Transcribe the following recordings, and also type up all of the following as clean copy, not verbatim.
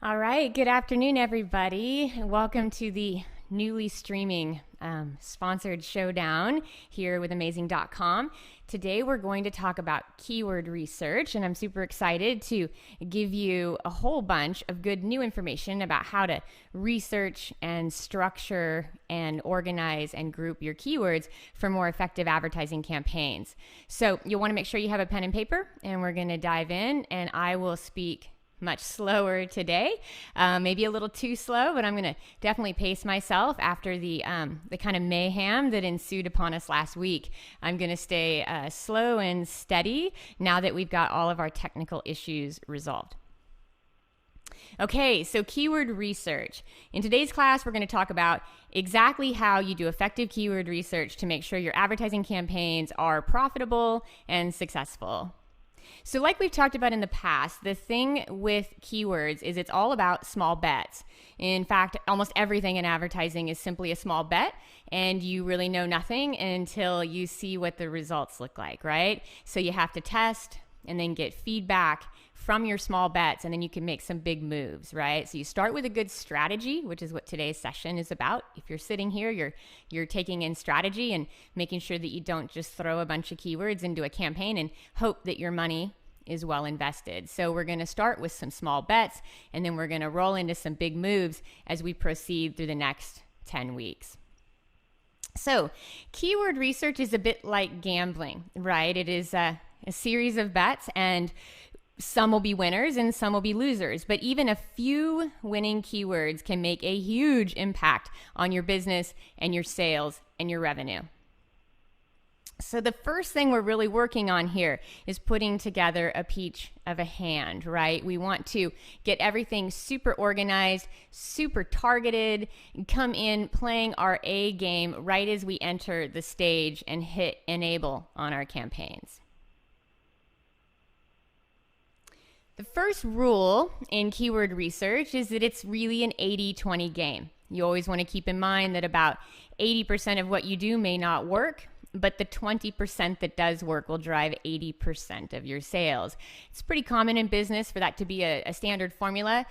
All right, good afternoon, everybody. Welcome to the newly streaming sponsored showdown here with Amazing.com. Today, we're going to talk about keyword research, and I'm super excited to give you a whole bunch of good new information about how to research and structure and organize and group your keywords for more effective advertising campaigns. So, you'll want to make sure you have a pen and paper, and we're going to dive in, and I will speak much slower today, maybe a little too slow, but I'm going to definitely pace myself after the kind of mayhem that ensued upon us last week. I'm going to stay slow and steady now that we've got all of our technical issues resolved. Okay, so keyword research. In today's class, we're going to talk about exactly how you do effective keyword research to make sure your advertising campaigns are profitable and successful. So like we've talked about in the past, the thing with keywords is it's all about small bets. In fact, almost everything in advertising is simply a small bet, and you really know nothing until you see what the results look like, right? So you have to test and then get feedback from your small bets, and then you can make some big moves, right? So you start with a good strategy, which is what today's session is about. If you're sitting here, you're taking in strategy and making sure that you don't just throw a bunch of keywords into a campaign and hope that your money is well invested. So we're going to start with some small bets, and then we're going to roll into some big moves as we proceed through the next 10 weeks. So keyword research is a bit like gambling, right? It is a series of bets, and some will be winners and some will be losers, but even a few winning keywords can make a huge impact on your business and your sales and your revenue. So the first thing we're really working on here is putting together a peach of a hand, right? We want to get everything super organized, super targeted, and come in playing our A game right as we enter the stage and hit enable on our campaigns. The first rule in keyword research is that it's really an 80-20 game. You always want to keep in mind that about 80% of what you do may not work, but the 20% that does work will drive 80% of your sales. It's pretty common in business for that to be a standard formula.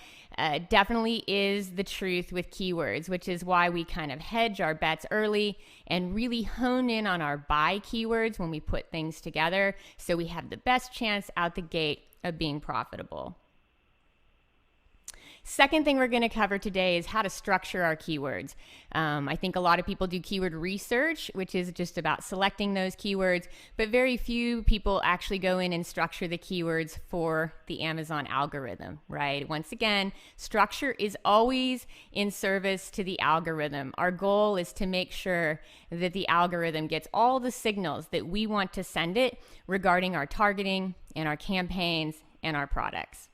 Definitely is the truth with keywords, which is why we kind of hedge our bets early and really hone in on our buy keywords when we put things together so we have the best chance out the gate of being profitable. Second thing we're going to cover today is how to structure our keywords. I think a lot of people do keyword research, which is just about selecting those keywords, but very few people actually go in and structure the keywords for the Amazon algorithm, right? Once again, structure is always in service to the algorithm. Our goal is to make sure that the algorithm gets all the signals that we want to send it regarding our targeting and our campaigns and our products.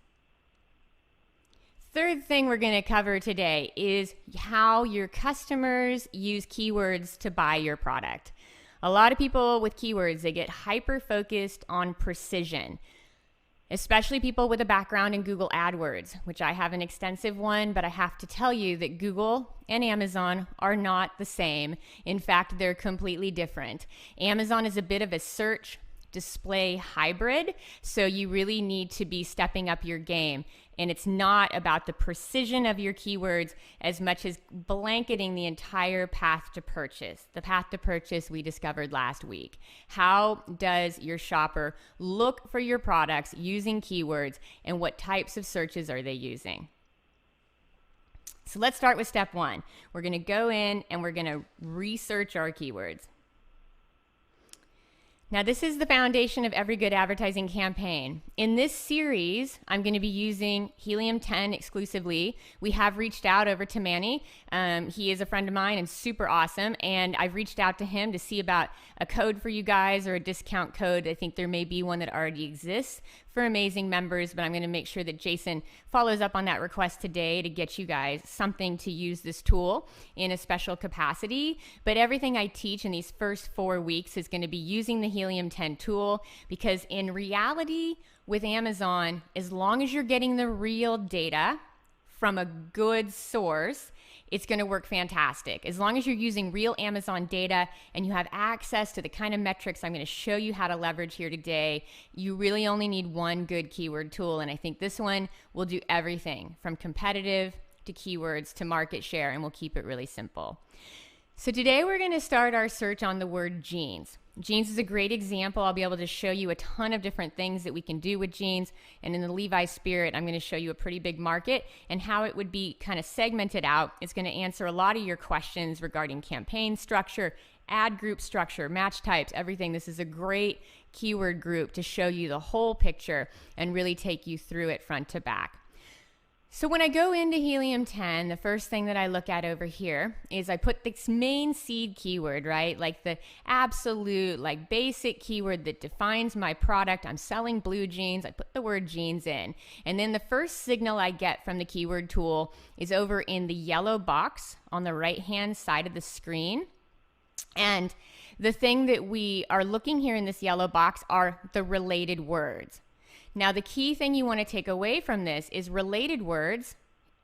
Third thing we're going to cover today is how your customers use keywords to buy your product. A lot of people with keywords, they get hyper-focused on precision, especially people with a background in Google AdWords, which I have an extensive one, but I have to tell you that Google and Amazon are not the same. In fact, they're completely different. Amazon is a bit of a search display hybrid, so you really need to be stepping up your game. And it's not about the precision of your keywords as much as blanketing the entire path to purchase. The path to purchase we discovered last week. How does your shopper look for your products using keywords, and what types of searches are they using? So let's start with step one. We're going to go in and we're going to research our keywords. Now, this is the foundation of every good advertising campaign. In this series, I'm going to be using Helium 10 exclusively. We have reached out over to Manny. He is a friend of mine and super awesome. And I've reached out to him to see about a code for you guys or a discount code. I think there may be one that already exists for Amazing members, but I'm going to make sure that Jason follows up on that request today to get you guys something to use this tool in a special capacity. But everything I teach in these first 4 weeks is going to be using the Helium 10 tool, because in reality with Amazon, as long as you're getting the real data from a good source, it's going to work fantastic. As long as you're using real Amazon data and you have access to the kind of metrics I'm going to show you how to leverage here today, you really only need one good keyword tool. And I think this one will do everything from competitive to keywords to market share, and we'll keep it really simple. So today we're going to start our search on the word jeans. Jeans is a great example. I'll be able to show you a ton of different things that we can do with jeans. And in the Levi's spirit, I'm going to show you a pretty big market and how it would be kind of segmented out. It's going to answer a lot of your questions regarding campaign structure, ad group structure, match types, everything. This is a great keyword group to show you the whole picture and really take you through it front to back. So when I go into Helium 10, the first thing that I look at over here is I put this main seed keyword, right? Like the absolute, like basic keyword that defines my product. I'm selling blue jeans. I put the word jeans in. And then the first signal I get from the keyword tool is over in the yellow box on the right-hand side of the screen. And the thing that we are looking here in this yellow box are the related words. Now, the key thing you want to take away from this is related words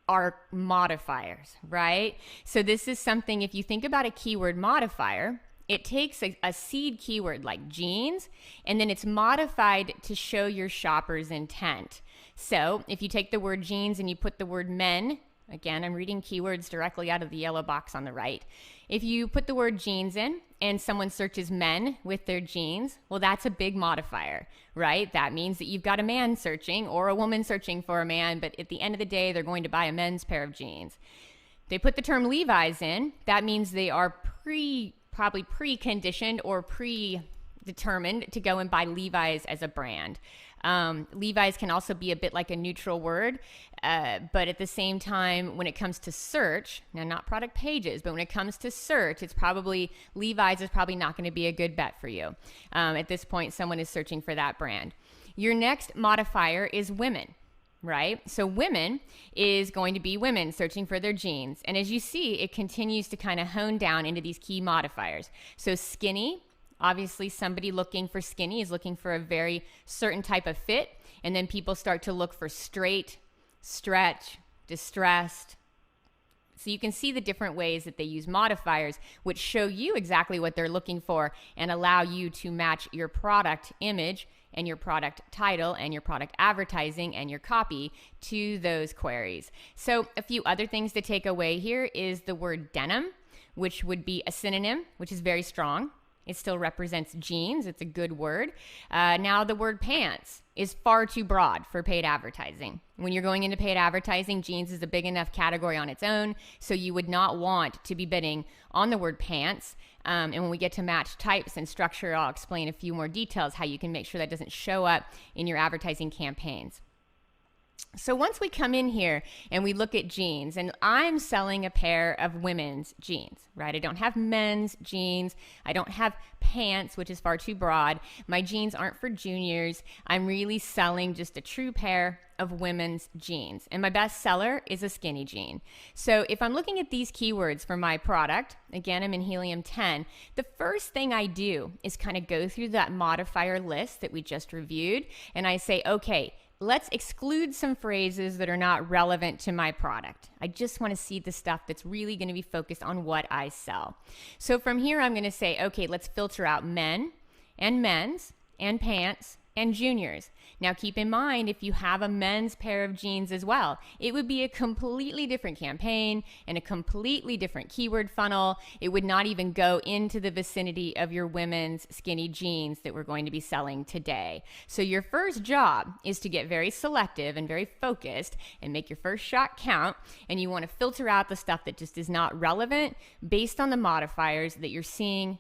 are modifiers, right? So this is something, if you think about a keyword modifier, it takes a seed keyword like jeans, and then it's modified to show your shopper's intent. So if you take the word jeans and you put the word men, again, I'm reading keywords directly out of the yellow box on the right. If you put the word jeans in and someone searches men with their jeans, well, that's a big modifier, right? That means that you've got a man searching or a woman searching for a man, but at the end of the day, they're going to buy a men's pair of jeans. They put the term Levi's in, that means they are probably preconditioned or predetermined to go and buy Levi's as a brand. Levi's can also be a bit like a neutral word, but at the same time, when it comes to search, now not product pages, but when it comes to search, it's probably, Levi's is probably not going to be a good bet for you. At this point, someone is searching for that brand. Your next modifier is women, right? So women is going to be women searching for their jeans. And as you see, it continues to kind of hone down into these key modifiers. So skinny, obviously, somebody looking for skinny is looking for a very certain type of fit. And then people start to look for straight, stretch, distressed. So you can see the different ways that they use modifiers, which show you exactly what they're looking for and allow you to match your product image and your product title and your product advertising and your copy to those queries. So a few other things to take away here is the word denim, which would be a synonym, which is very strong. It still represents jeans. It's a good word. Now the word pants is far too broad for paid advertising. When you're going into paid advertising, jeans is a big enough category on its own, so you would not want to be bidding on the word pants. And when we get to match types and structure, I'll explain a few more details how you can make sure that doesn't show up in your advertising campaigns. So once we come in here and we look at jeans, and I'm selling a pair of women's jeans, right? I don't have men's jeans. I don't have pants, which is far too broad. My jeans aren't for juniors. I'm really selling just a true pair of women's jeans. And my best seller is a skinny jean. So if I'm looking at these keywords for my product, again, I'm in Helium 10, the first thing I do is kind of go through that modifier list that we just reviewed. And I say, okay, let's exclude some phrases that are not relevant to my product. I just want to see the stuff that's really going to be focused on what I sell. So from here, I'm going to say, okay, let's filter out men and men's and pants and juniors. Now keep in mind, if you have a men's pair of jeans as well, it would be a completely different campaign and a completely different keyword funnel. It would not even go into the vicinity of your women's skinny jeans that we're going to be selling today. So your first job is to get very selective and very focused and make your first shot count. And you want to filter out the stuff that just is not relevant based on the modifiers that you're seeing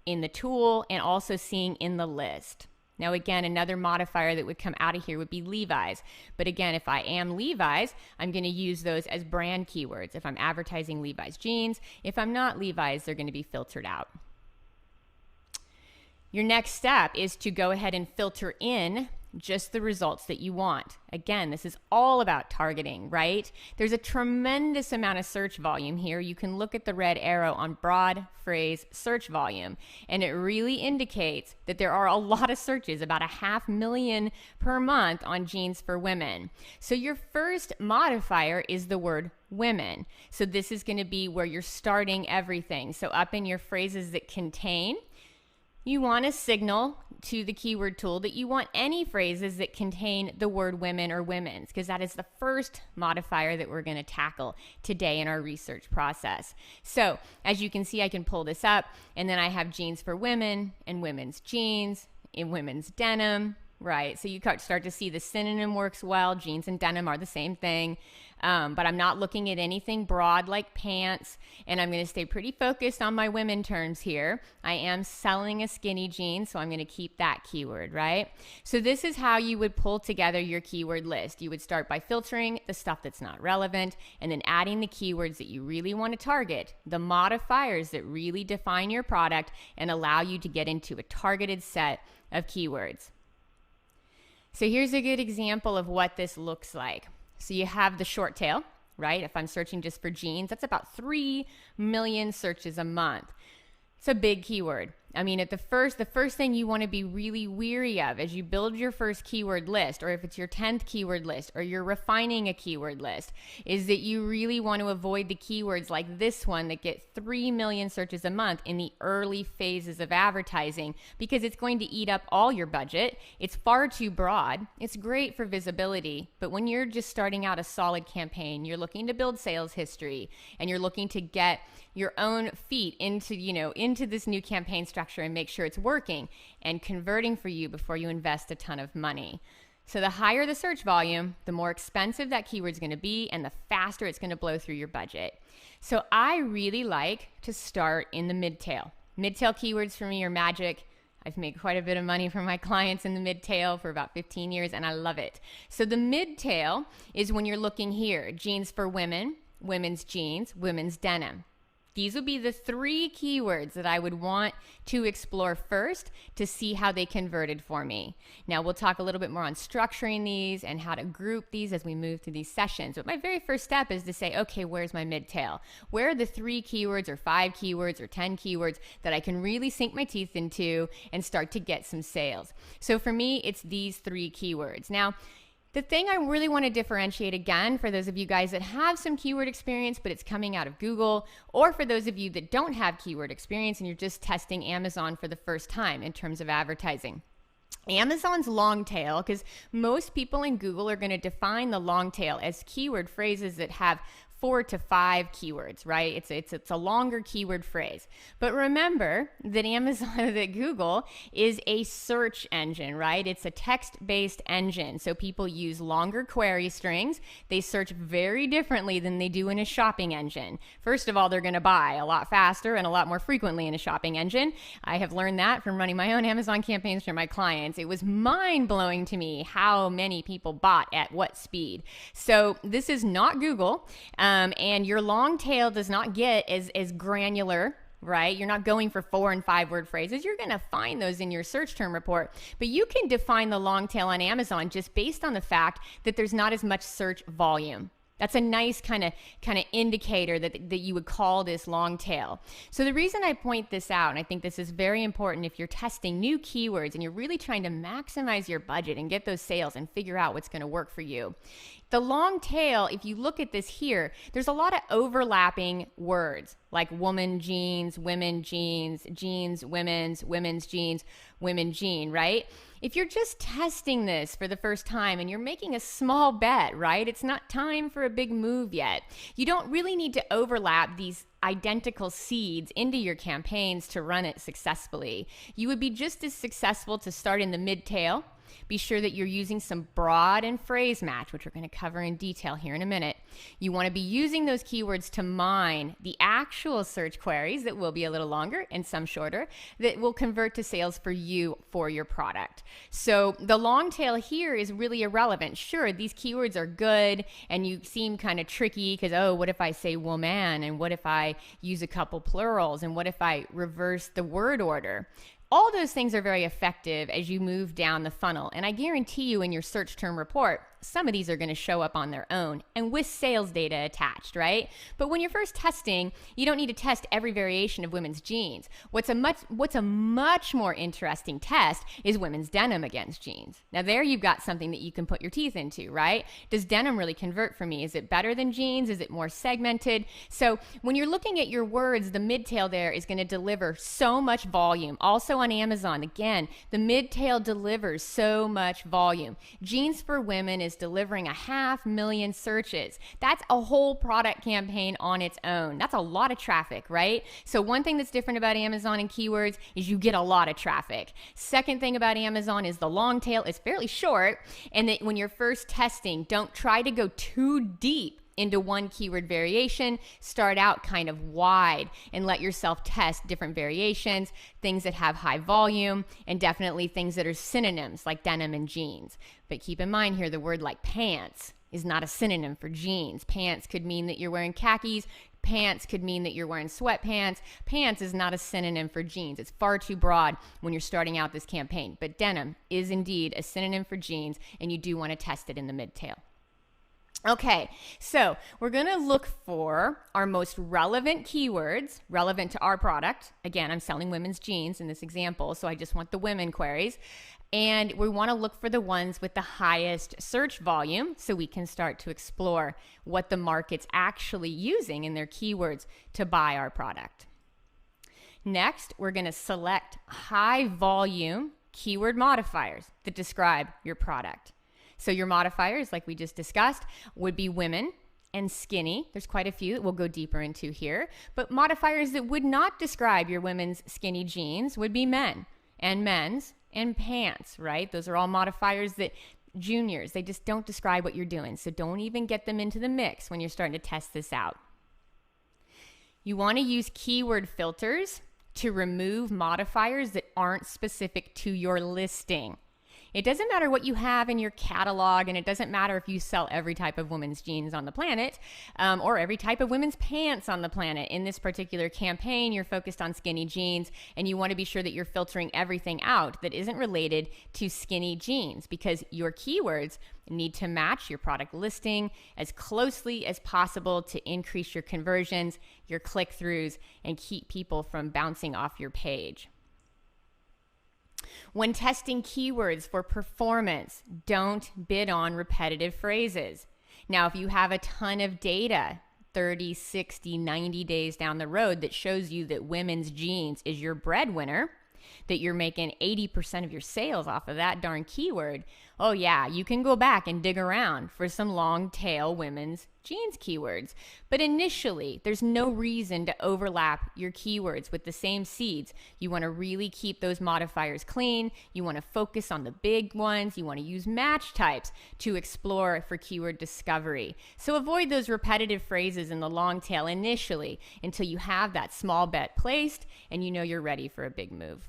in the tool and also seeing in the list. Now, again, another modifier that would come out of here would be Levi's. But again, if I am Levi's, I'm going to use those as brand keywords. If I'm advertising Levi's jeans, if I'm not Levi's, they're going to be filtered out. Your next step is to go ahead and filter in just the results that you want. Again, this is all about targeting, right? There's a tremendous amount of search volume here. You can look at the red arrow on broad phrase search volume, and it really indicates that there are a lot of searches, about 500,000 per month on jeans for women. So your first modifier is the word women. So this is going to be where you're starting everything. So up in your phrases that contain, you want to signal to the keyword tool that you want any phrases that contain the word women or women's, because that is the first modifier that we're going to tackle today in our research process. So as you can see, I can pull this up, and then I have jeans for women and women's jeans and women's denim, right? So you start to see the synonym works well. Jeans and denim are the same thing. But I'm not looking at anything broad like pants, and I'm going to stay pretty focused on my women terms here. I am selling a skinny jean, so I'm going to keep that keyword, right? So this is how you would pull together your keyword list. You would start by filtering the stuff that's not relevant, and then adding the keywords that you really want to target, the modifiers that really define your product and allow you to get into a targeted set of keywords. So here's a good example of what this looks like. So you have the short tail, right? If I'm searching just for jeans, that's about 3 million searches a month. It's a big keyword. I mean, the first thing you want to be really weary of as you build your first keyword list, or if it's your 10th keyword list, or you're refining a keyword list, is that you really want to avoid the keywords like this one that get 3 million searches a month in the early phases of advertising, because it's going to eat up all your budget. It's far too broad. It's great for visibility, but when you're just starting out a solid campaign, you're looking to build sales history, and you're looking to get your own feet into this new campaign structure and make sure it's working and converting for you before you invest a ton of money. So the higher the search volume, the more expensive that keyword's going to be, and the faster it's going to blow through your budget. So I really like to start in the mid-tail. Mid-tail keywords for me are magic. I've made quite a bit of money from my clients in the mid-tail for about 15 years, and I love it. So the mid-tail is when you're looking here, jeans for women, women's jeans, women's denim. These would be the 3 keywords that I would want to explore first to see how they converted for me. Now, we'll talk a little bit more on structuring these and how to group these as we move through these sessions. But my very first step is to say, okay, where's my mid-tail? Where are the 3 keywords or 5 keywords or 10 keywords that I can really sink my teeth into and start to get some sales? So for me, it's these 3 keywords. Now, the thing I really want to differentiate, again, for those of you guys that have some keyword experience, but it's coming out of Google, or for those of you that don't have keyword experience and you're just testing Amazon for the first time in terms of advertising. Amazon's long tail, because most people in Google are going to define the long tail as keyword phrases that have 4 to 5 keywords, right? It's a longer keyword phrase. But remember that that Google is a search engine, right? It's a text-based engine. So people use longer query strings. They search very differently than they do in a shopping engine. First of all, they're going to buy a lot faster and a lot more frequently in a shopping engine. I have learned that from running my own Amazon campaigns for my clients. It was mind-blowing to me how many people bought at what speed. So this is not Google. And your long tail does not get as granular, right? You're not going for 4 and 5 word phrases. You're going to find those in your search term report, but you can define the long tail on Amazon just based on the fact that there's not as much search volume. That's a nice kind of indicator that you would call this long tail. So the reason I point this out, and I think this is very important if you're testing new keywords and you're really trying to maximize your budget and get those sales and figure out what's going to work for you. The long tail, if you look at this here, there's a lot of overlapping words like woman jeans, women jeans, jeans, women's jeans, women jean, right? If you're just testing this for the first time and you're making a small bet, right? It's not time for a big move yet. You don't really need to overlap these identical seeds into your campaigns to run it successfully. You would be just as successful to start in the mid-tail. Be sure that you're using some broad and phrase match, which we're going to cover in detail here in a minute. You want to be using those keywords to mine the actual search queries that will be a little longer and some shorter that will convert to sales for you for your product. So the long tail here is really irrelevant. Sure, these keywords are good and you seem kind of tricky because, oh, what if I say woman, and what if I use a couple plurals, and what if I reverse the word order? All those things are very effective as you move down the funnel. And I guarantee you in your search term report, some of these are going to show up on their own and with sales data attached, right? But when you're first testing, you don't need to test every variation of women's jeans. What's a much more interesting test is women's denim against jeans. Now there you've got something that you can put your teeth into, right? Does denim really convert for me? Is it better than jeans? Is it more segmented? So when you're looking at your words, the midtail there is going to deliver so much volume. Also on Amazon, again, the midtail delivers so much volume. Jeans for women is delivering 500,000 searches. That's a whole product campaign on its own. That's a lot of traffic, right? So one thing that's different about Amazon and keywords is you get a lot of traffic. Second thing about Amazon is the long tail is fairly short, and that when you're first testing, don't try to go too deep into one keyword variation. Start out kind of wide and let yourself test different variations, things that have high volume, and definitely things that are synonyms like denim and jeans. But keep in mind here, the word like pants is not a synonym for jeans. Pants could mean that you're wearing khakis. Pants could mean that you're wearing sweatpants. Pants is not a synonym for jeans. It's far too broad when you're starting out this campaign. But denim is indeed a synonym for jeans, and you do want to test it in the midtail. Okay, so we're going to look for our most relevant keywords relevant to our product. Again, I'm selling women's jeans in this example, so I just want the women queries. And we want to look for the ones with the highest search volume so we can start to explore what the market's actually using in their keywords to buy our product. Next, we're going to select high volume keyword modifiers that describe your product. So your modifiers, like we just discussed, would be women and skinny. There's quite a few that we'll go deeper into here. But modifiers that would not describe your women's skinny jeans would be men and men's and pants, right? Those are all modifiers that juniors, they just don't describe what you're doing. So don't even get them into the mix when you're starting to test this out. You want to use keyword filters to remove modifiers that aren't specific to your listing. It doesn't matter what you have in your catalog, and it doesn't matter if you sell every type of women's jeans on the planet or every type of women's pants on the planet. In this particular campaign, you're focused on skinny jeans, and you want to be sure that you're filtering everything out that isn't related to skinny jeans, because your keywords need to match your product listing as closely as possible to increase your conversions, your click-throughs, and keep people from bouncing off your page. When testing keywords for performance, don't bid on repetitive phrases. Now, if you have a ton of data, 30, 60, 90 days down the road that shows you that women's jeans is your breadwinner, that you're making 80% of your sales off of that darn keyword, oh yeah, you can go back and dig around for some long tail women's jeans keywords. But initially, there's no reason to overlap your keywords with the same seeds. You want to really keep those modifiers clean. You want to focus on the big ones. You want to use match types to explore for keyword discovery. So avoid those repetitive phrases in the long tail initially until you have that small bet placed and you know you're ready for a big move.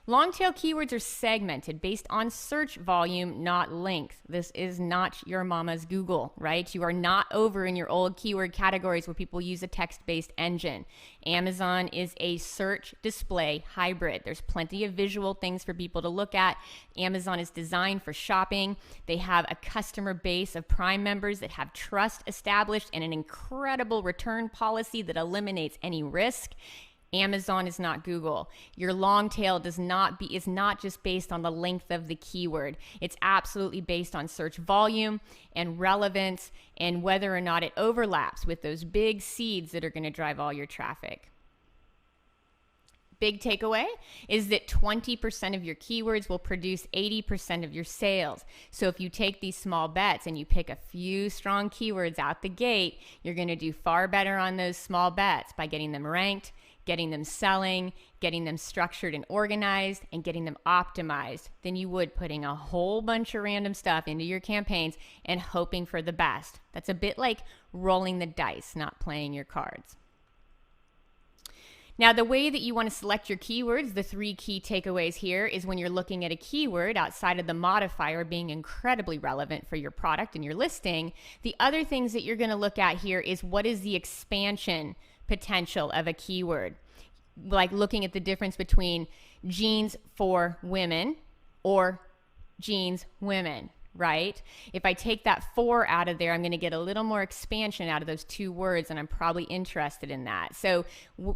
Long tail keywords are segmented based on search volume, not length. This is not your mama's Google, right? You are not over in your old keyword categories where people use a text-based engine. Amazon is a search display hybrid. There's plenty of visual things for people to look at. Amazon is designed for shopping. They have a customer base of Prime members that have trust established and an incredible return policy that eliminates any risk. Amazon is not Google. Your long tail is not just based on the length of the keyword. It's absolutely based on search volume and relevance and whether or not it overlaps with those big seeds that are going to drive all your traffic. Big takeaway is that 20% of your keywords will produce 80% of your sales. So if you take these small bets and you pick a few strong keywords out the gate, you're going to do far better on those small bets by getting them ranked, getting them selling, getting them structured and organized, and getting them optimized than you would putting a whole bunch of random stuff into your campaigns and hoping for the best. That's a bit like rolling the dice, not playing your cards. Now, the way that you want to select your keywords, the 3 key takeaways here is when you're looking at a keyword outside of the modifier being incredibly relevant for your product and your listing, the other things that you're going to look at here is what is the expansion potential of a keyword. like looking at the difference between jeans for women or jeans women, right? If I take that for out of there, I'm going to get a little more expansion out of those two words, and I'm probably interested in that. So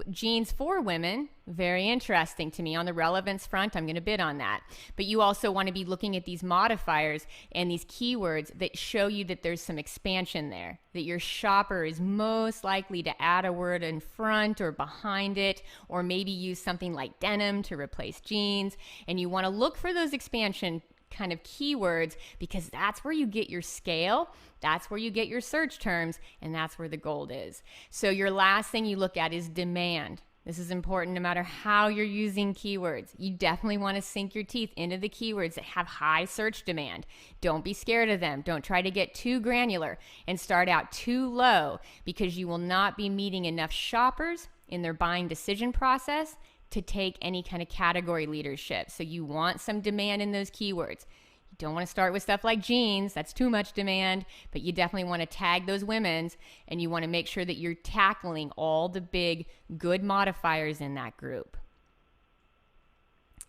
jeans for women, very interesting to me. On the relevance front, I'm going to bid on that. But you also want to be looking at these modifiers and these keywords that show you that there's some expansion there, that your shopper is most likely to add a word in front or behind it, or maybe use something like denim to replace jeans. And you want to look for those expansion kind of keywords, because that's where you get your scale, that's where you get your search terms, and that's where the gold is. So your last thing you look at is demand. This is important no matter how you're using keywords. You definitely want to sink your teeth into the keywords that have high search demand. Don't be scared of them. Don't try to get too granular and start out too low, because you will not be meeting enough shoppers in their buying decision process to take any kind of category leadership. So you want some demand in those keywords. You don't want to start with stuff like jeans. That's too much demand, but you definitely want to tag those women's, and you want to make sure that you're tackling all the big good modifiers in that group.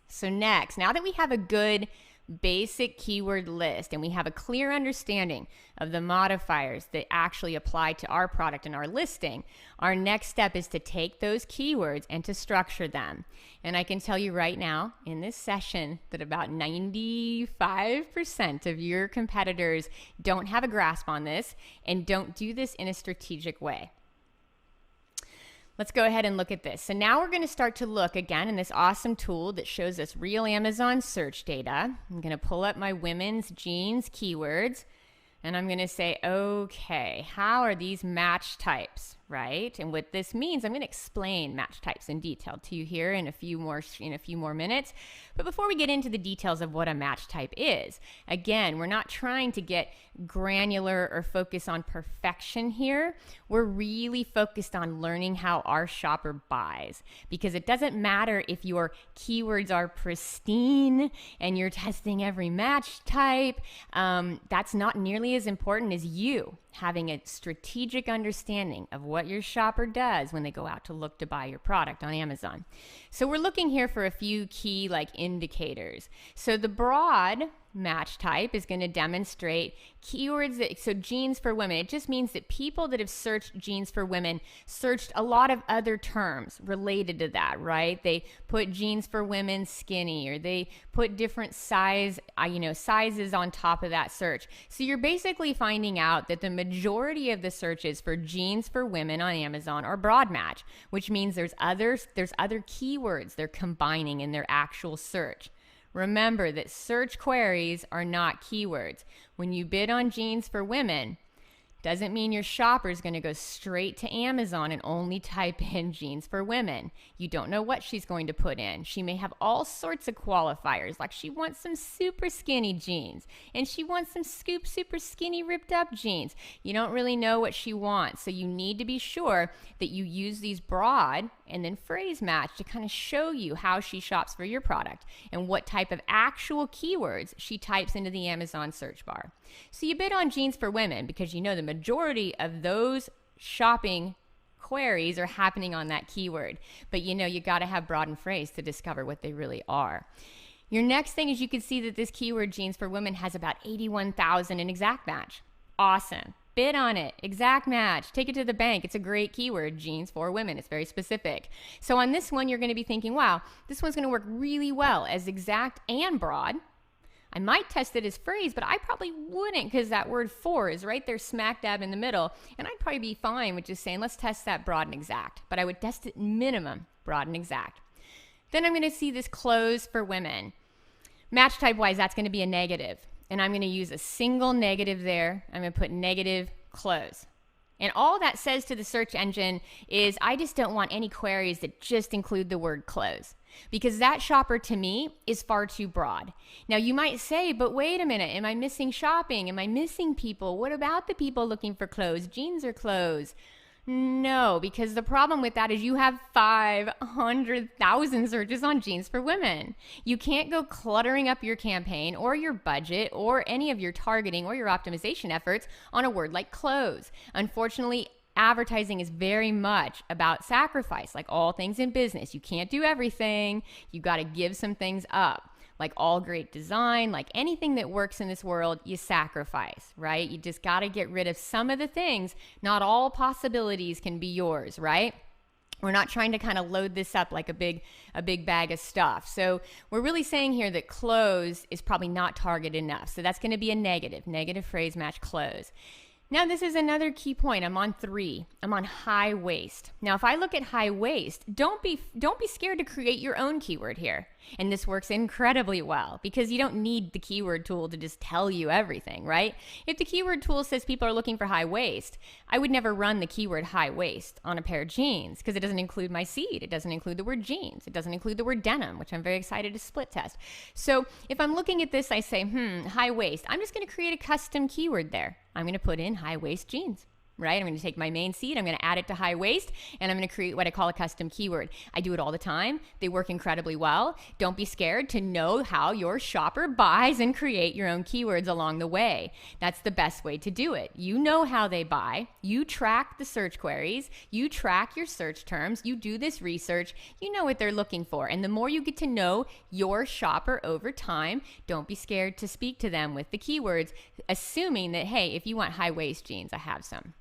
So next, now that we have a good basic keyword list and we have a clear understanding of the modifiers that actually apply to our product and our listing, our next step is to take those keywords and to structure them. And I can tell you right now in this session that about 95% of your competitors don't have a grasp on this and don't do this in a strategic way. Let's go ahead and look at this. So now we're going to start to look again in this awesome tool that shows us real Amazon search data. I'm going to pull up my women's jeans keywords, and I'm going to say, okay, how are these match types, right? And what this means, I'm going to explain match types in detail to you here in a few more minutes. But before we get into the details of what a match type is, again, we're not trying to get granular or focus on perfection here. We're really focused on learning how our shopper buys, because it doesn't matter if your keywords are pristine and you're testing every match type. That's not nearly as important as you having a strategic understanding of what your shopper does when they go out to look to buy your product on Amazon. So we're looking here for a few key indicators. So the broad match type is going to demonstrate keywords that, so jeans for women, it just means that people that have searched jeans for women searched a lot of other terms related to that, right? They put jeans for women skinny, or they put different sizes on top of that search. So you're basically finding out that the majority of the searches for jeans for women on Amazon are broad match, which means there's other keywords they're combining in their actual search. Remember that search queries are not keywords. When you bid on jeans for women, doesn't mean your shopper is going to go straight to Amazon and only type in jeans for women. You don't know what she's going to put in. She may have all sorts of qualifiers, like she wants some super skinny jeans, and she wants some scoop super skinny ripped up jeans. You don't really know what she wants, so you need to be sure that you use these broad and then phrase match to kind of show you how she shops for your product and what type of actual keywords she types into the Amazon search bar. So you bid on jeans for women because you know the majority of those shopping queries are happening on that keyword. But you got to have broad and phrase to discover what they really are. Your next thing is you can see that this keyword jeans for women has about 81,000 in exact match. Awesome. Bid on it. Exact match. Take it to the bank. It's a great keyword, jeans for women. It's very specific. So on this one, you're going to be thinking, wow, this one's going to work really well as exact and broad. I might test it as phrase, but I probably wouldn't, because that word for is right there smack dab in the middle. And I'd probably be fine with just saying, let's test that broad and exact. But I would test it minimum broad and exact. Then I'm going to see this close for women. Match type wise, that's going to be a negative. And I'm going to use a single negative there. I'm going to put negative close. And all that says to the search engine is I just don't want any queries that just include the word close, because that shopper to me is far too broad. Now you might say, but wait a minute, am I missing shopping? Am I missing people? What about the people looking for clothes? Jeans or clothes? No, because the problem with that is you have 500,000 searches on jeans for women. You can't go cluttering up your campaign or your budget or any of your targeting or your optimization efforts on a word like clothes. Unfortunately, advertising is very much about sacrifice, like all things in business. You can't do everything. You got to give some things up. Like all great design, like anything that works in this world, you sacrifice, right? You just got to get rid of some of the things. Not all possibilities can be yours, right? We're not trying to kind of load this up like a big bag of stuff. So we're really saying here that close is probably not targeted enough. So that's going to be a negative phrase match close. Now, this is another key point. I'm on 3. I'm on high waist. Now, if I look at high waist, don't be scared to create your own keyword here. And this works incredibly well because you don't need the keyword tool to just tell you everything, right? If the keyword tool says people are looking for high waist, I would never run the keyword high waist on a pair of jeans because it doesn't include my seed. It doesn't include the word jeans. It doesn't include the word denim, which I'm very excited to split test. So if I'm looking at this, I say, high waist. I'm just going to create a custom keyword there. I'm going to put in high waist jeans, right? I'm going to take my main seed, I'm going to add it to high waist, and I'm going to create what I call a custom keyword. I do it all the time. They work incredibly well. Don't be scared to know how your shopper buys and create your own keywords along the way. That's the best way to do it. You know how they buy. You track the search queries. You track your search terms. You do this research. You know what they're looking for. And the more you get to know your shopper over time, don't be scared to speak to them with the keywords, assuming that, hey, if you want high waist jeans, I have some.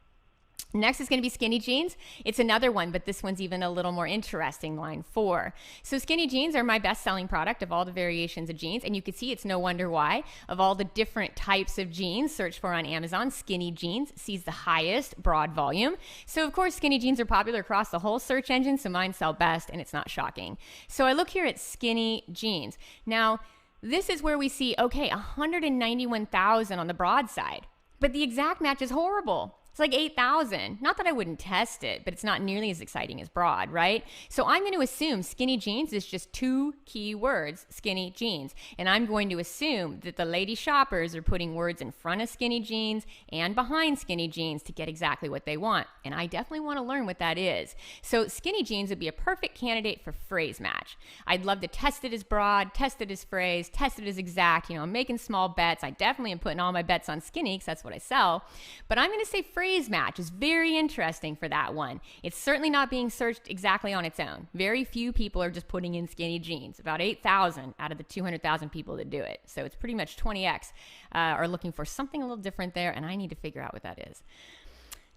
Next is going to be skinny jeans. It's another one, but this one's even a little more interesting, line 4. So skinny jeans are my best-selling product of all the variations of jeans, and you can see it's no wonder why. Of all the different types of jeans searched for on Amazon, skinny jeans sees the highest broad volume. So of course, skinny jeans are popular across the whole search engine, so mine sell best, and it's not shocking. So I look here at skinny jeans. Now, this is where we see, okay, 191,000 on the broad side, but the exact match is horrible. It's like 8,000. Not that I wouldn't test it, but it's not nearly as exciting as broad, right? So I'm going to assume skinny jeans is just 2 key words, skinny jeans. And I'm going to assume that the lady shoppers are putting words in front of skinny jeans and behind skinny jeans to get exactly what they want. And I definitely want to learn what that is. So skinny jeans would be a perfect candidate for phrase match. I'd love to test it as broad, test it as phrase, test it as exact. You know, I'm making small bets. I definitely am putting all my bets on skinny because that's what I sell. But I'm going to say phrase match is very interesting for that one. It's certainly not being searched exactly on its own. Very few people are just putting in skinny jeans. About 8,000 out of the 200,000 people that do it. So it's pretty much 20x are looking for something a little different there, and I need to figure out what that is.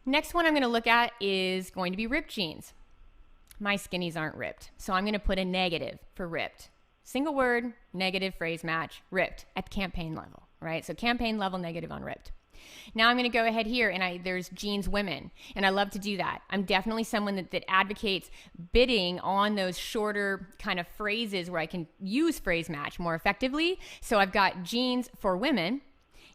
Next one I'm going to look at is going to be ripped jeans. My skinnies aren't ripped, so I'm going to put a negative for ripped. Single word, negative phrase match, ripped at campaign level, right? So campaign level negative on ripped. Now I'm going to go ahead here and there's jeans women, and I love to do that. I'm definitely someone that advocates bidding on those shorter kind of phrases where I can use phrase match more effectively. So I've got jeans for women,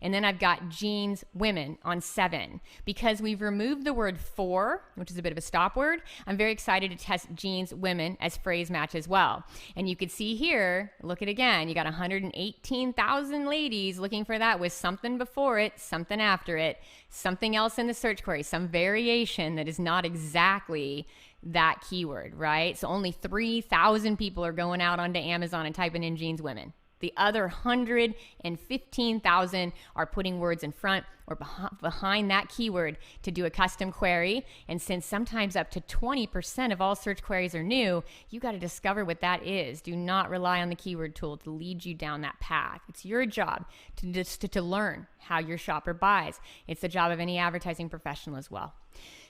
and then I've got jeans women on 7. Because we've removed the word for, which is a bit of a stop word, I'm very excited to test jeans women as phrase match as well. And you can see here, look at again, you got 118,000 ladies looking for that with something before it, something after it, something else in the search query, some variation that is not exactly that keyword, right? So only 3,000 people are going out onto Amazon and typing in jeans women. The other 115,000 are putting words in front or behind that keyword to do a custom query. And since sometimes up to 20% of all search queries are new, you got to discover what that is. Do not rely on the keyword tool to lead you down that path. It's your job to learn how your shopper buys. It's the job of any advertising professional as well.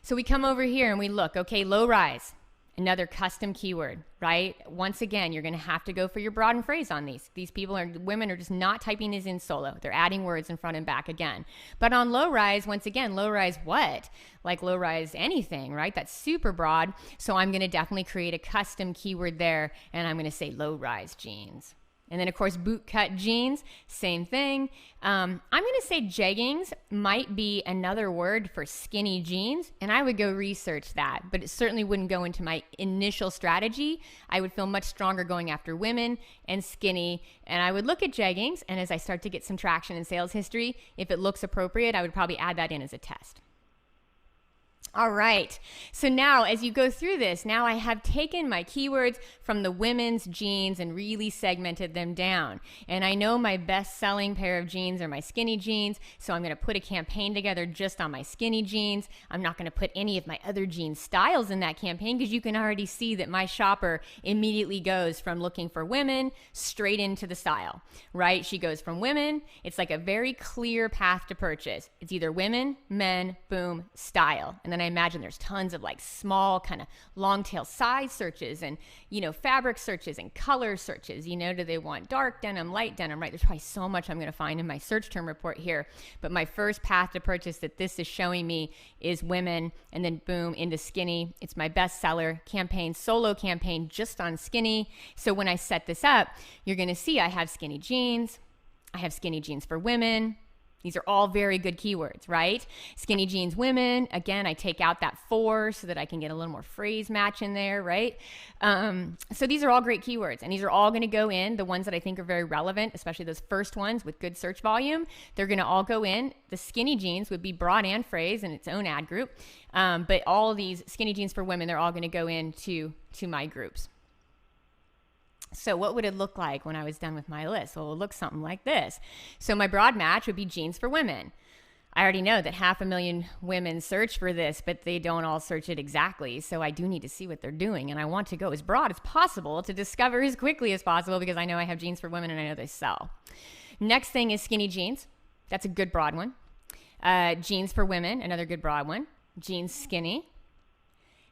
So we come over here and we look, okay, low rise. Another custom keyword, right? Once again, you're going to have to go for your broad and phrase on these. These women are just not typing these in solo. They're adding words in front and back again. But on low rise, once again, low rise what? Like low rise anything, right? That's super broad. So I'm going to definitely create a custom keyword there, and I'm going to say low rise jeans. And then, of course, boot cut jeans, same thing. I'm going to say jeggings might be another word for skinny jeans, and I would go research that, but it certainly wouldn't go into my initial strategy. I would feel much stronger going after women and skinny, and I would look at jeggings, and as I start to get some traction in sales history, if it looks appropriate, I would probably add that in as a test. All right. So now as you go through this, now I have taken my keywords from the women's jeans and really segmented them down. And I know my best selling pair of jeans are my skinny jeans. So I'm going to put a campaign together just on my skinny jeans. I'm not going to put any of my other jean styles in that campaign because you can already see that my shopper immediately goes from looking for women straight into the style, right? She goes from women. It's like a very clear path to purchase. It's either women, men, boom, style. And then I imagine there's tons of like small kind of long tail size searches and, you know, fabric searches and color searches. You know, do they want dark denim, light denim, right? There's probably so much I'm going to find in my search term report here. But my first path to purchase that this is showing me is women, and then boom, into skinny. It's my bestseller campaign, solo campaign just on skinny. So when I set this up, you're going to see I have skinny jeans. I have skinny jeans for women. These are all very good keywords, right? Skinny jeans women. Again, I take out that for so that I can get a little more phrase match in there, right? So these are all great keywords, and these are all going to go in. The ones that I think are very relevant, especially those first ones with good search volume, they're going to all go in. The skinny jeans would be broad and phrase in its own ad group. But all of these skinny jeans for women, they're all going to go into my groups. So what would it look like when I was done with my list? Well, it would look something like this. So my broad match would be jeans for women. I already know that 500,000 women search for this, but they don't all search it exactly. So I do need to see what they're doing. And I want to go as broad as possible to discover as quickly as possible because I know I have jeans for women and I know they sell. Next thing is skinny jeans. That's a good broad one. Jeans for women, another good broad one. Jeans skinny.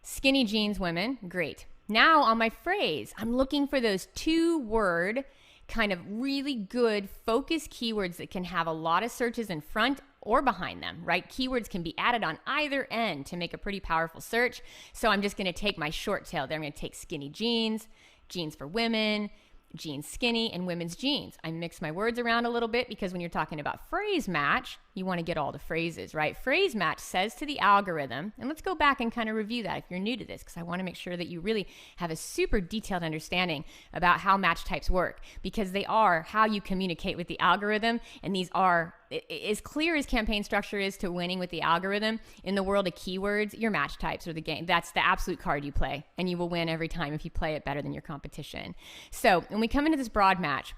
Skinny jeans women, great. Now on my phrase, I'm looking for those 2-word kind of really good focus keywords that can have a lot of searches in front or behind them, right? Keywords can be added on either end to make a pretty powerful search. So I'm just going to take my short tail there. I'm going to take skinny jeans, jeans for women, jeans skinny, and women's jeans. I mix my words around a little bit because when you're talking about phrase match, you want to get all the phrases, right? Phrase match says to the algorithm, and let's go back and kind of review that if you're new to this, because I want to make sure that you really have a super detailed understanding about how match types work, because they are how you communicate with the algorithm, and these are as clear as campaign structure is to winning with the algorithm. In the world of keywords, your match types are the game. That's the absolute card you play, and you will win every time if you play it better than your competition. So when we come into this broad match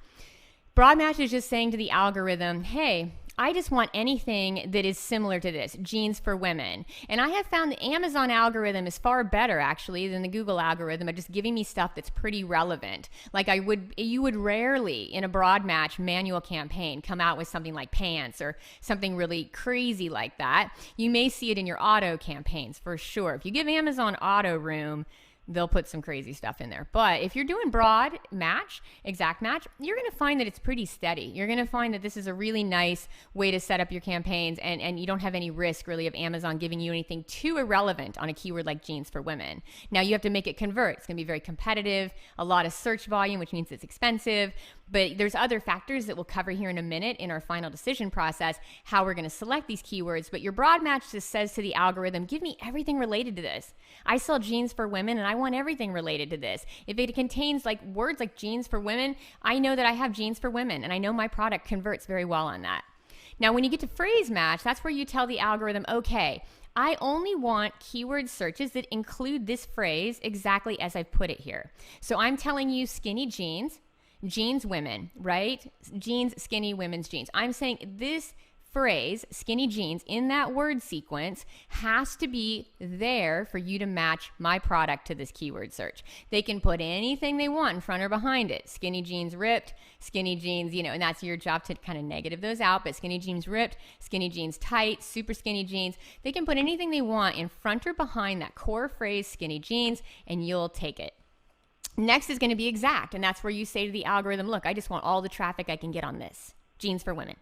is just saying to the algorithm, hey, I just want anything that is similar to this, jeans for women. And I have found the Amazon algorithm is far better actually than the Google algorithm at just giving me stuff that's pretty relevant. Like you would rarely in a broad match manual campaign come out with something like pants or something really crazy like that. You may see it in your auto campaigns for sure. If you give Amazon auto room, they'll put some crazy stuff in there. But if you're doing broad match, exact match, you're going to find that it's pretty steady. You're going to find that this is a really nice way to set up your campaigns, and you don't have any risk really of Amazon giving you anything too irrelevant on a keyword like jeans for women. Now you have to make it convert. It's going to be very competitive, a lot of search volume, which means it's expensive. But there's other factors that we'll cover here in a minute in our final decision process, how we're going to select these keywords. But your broad match just says to the algorithm, give me everything related to this. I sell jeans for women and I want everything related to this. If it contains like words like jeans for women, I know that I have jeans for women and I know my product converts very well on that. Now, when you get to phrase match, that's where you tell the algorithm, okay, I only want keyword searches that include this phrase exactly as I've put it here. So I'm telling you skinny jeans, jeans women, right? Jeans, skinny, women's jeans. I'm saying this phrase, skinny jeans, in that word sequence has to be there for you to match my product to this keyword search. They can put anything they want in front or behind it. Skinny jeans ripped, skinny jeans, and that's your job to kind of negative those out, but skinny jeans ripped, skinny jeans tight, super skinny jeans. They can put anything they want in front or behind that core phrase, skinny jeans, and you'll take it. Next is going to be exact, and that's where you say to the algorithm, look, I just want all the traffic I can get on this. Jeans for women.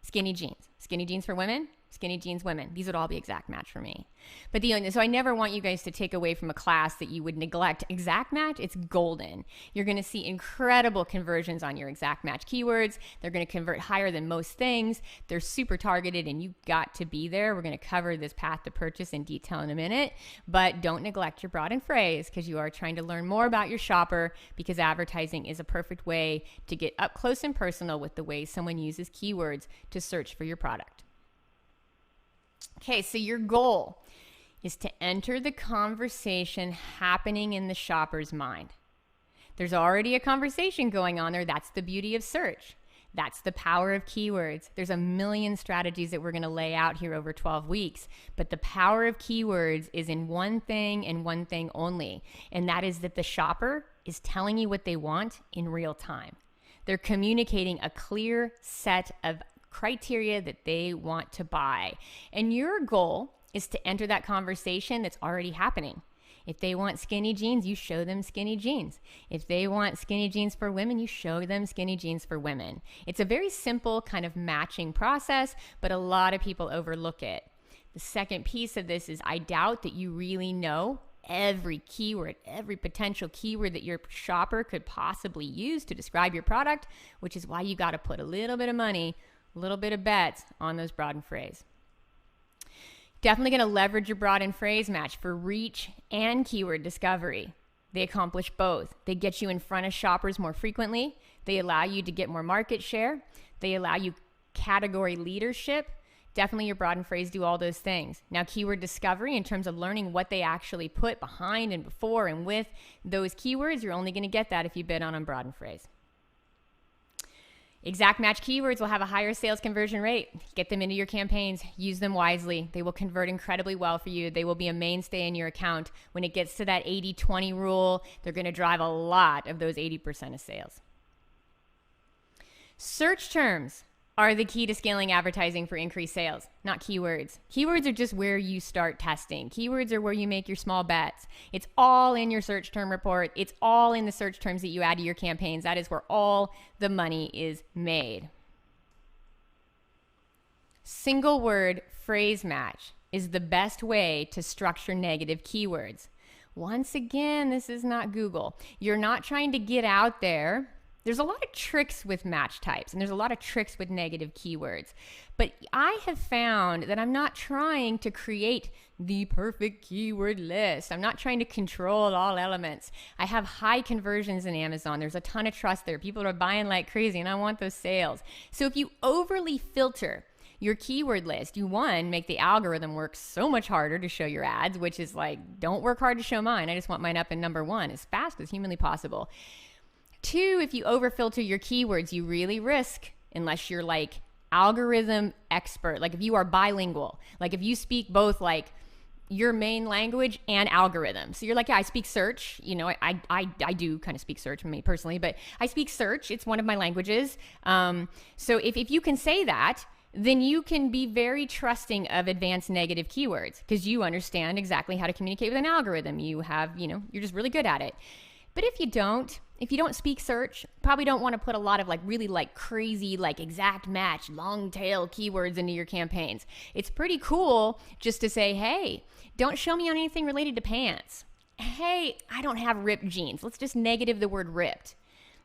Skinny jeans for women, skinny jeans women. These would all be exact match for me. But so I never want you guys to take away from a class that you would neglect exact match. It's golden. You're going to see incredible conversions on your exact match keywords. They're going to convert higher than most things. They're super targeted and you got to be there. We're going to cover this path to purchase in detail in a minute, but don't neglect your broad and phrase because you are trying to learn more about your shopper, because advertising is a perfect way to get up close and personal with the way someone uses keywords to search for your product. Okay, so your goal is to enter the conversation happening in the shopper's mind. There's already a conversation going on there. That's the beauty of search. That's the power of keywords. There's a million strategies that we're going to lay out here over 12 weeks. But the power of keywords is in one thing and one thing only. And that is that the shopper is telling you what they want in real time. They're communicating a clear set of criteria that they want to buy. And your goal is to enter that conversation that's already happening. If they want skinny jeans, you show them skinny jeans. If they want skinny jeans for women, you show them skinny jeans for women. It's a very simple kind of matching process, but a lot of people overlook it. The second piece of this is I doubt that you really know every keyword, every potential keyword that your shopper could possibly use to describe your product, which is why you got to put a little bit of money, a little bit of bets on those broad and phrase. Definitely going to leverage your broad and phrase match for reach and keyword discovery. They accomplish both. They get you in front of shoppers more frequently. They allow you to get more market share. They allow you category leadership. Definitely your broad and phrase do all those things. Now, keyword discovery, in terms of learning what they actually put behind and before and with those keywords, you're only going to get that if you bid on broad and phrase. Exact match keywords will have a higher sales conversion rate. Get them into your campaigns. Use them wisely. They will convert incredibly well for you. They will be a mainstay in your account. When it gets to that 80-20 rule, they're going to drive a lot of those 80% of sales. Search terms are the key to scaling advertising for increased sales, not keywords. Keywords are just where you start testing. Keywords are where you make your small bets. It's all in your search term report. It's all in the search terms that you add to your campaigns. That is where all the money is made. Single word phrase match is the best way to structure negative keywords. Once again, this is not Google. You're not trying to get out there. There's a lot of tricks with match types, and there's a lot of tricks with negative keywords. But I have found that I'm not trying to create the perfect keyword list. I'm not trying to control all elements. I have high conversions in Amazon. There's a ton of trust there. People are buying like crazy, and I want those sales. So if you overly filter your keyword list, you, one, make the algorithm work so much harder to show your ads, which is like, don't work hard to show mine. I just want mine up in number one as fast as humanly possible. Two, if you overfilter your keywords, you really risk, unless you're like algorithm expert, like if you are bilingual, like if you speak both like your main language and algorithm. So you're like, yeah, I speak search. You know, I do kind of speak search for me personally, but I speak search. It's one of my languages. So if you can say that, then you can be very trusting of advanced negative keywords because you understand exactly how to communicate with an algorithm. You have, you're just really good at it. But if you don't speak search, probably don't want to put a lot of like really like crazy, like exact match, long tail keywords into your campaigns. It's pretty cool just to say, hey, don't show me on anything related to pants. Hey, I don't have ripped jeans. Let's just negative the word ripped.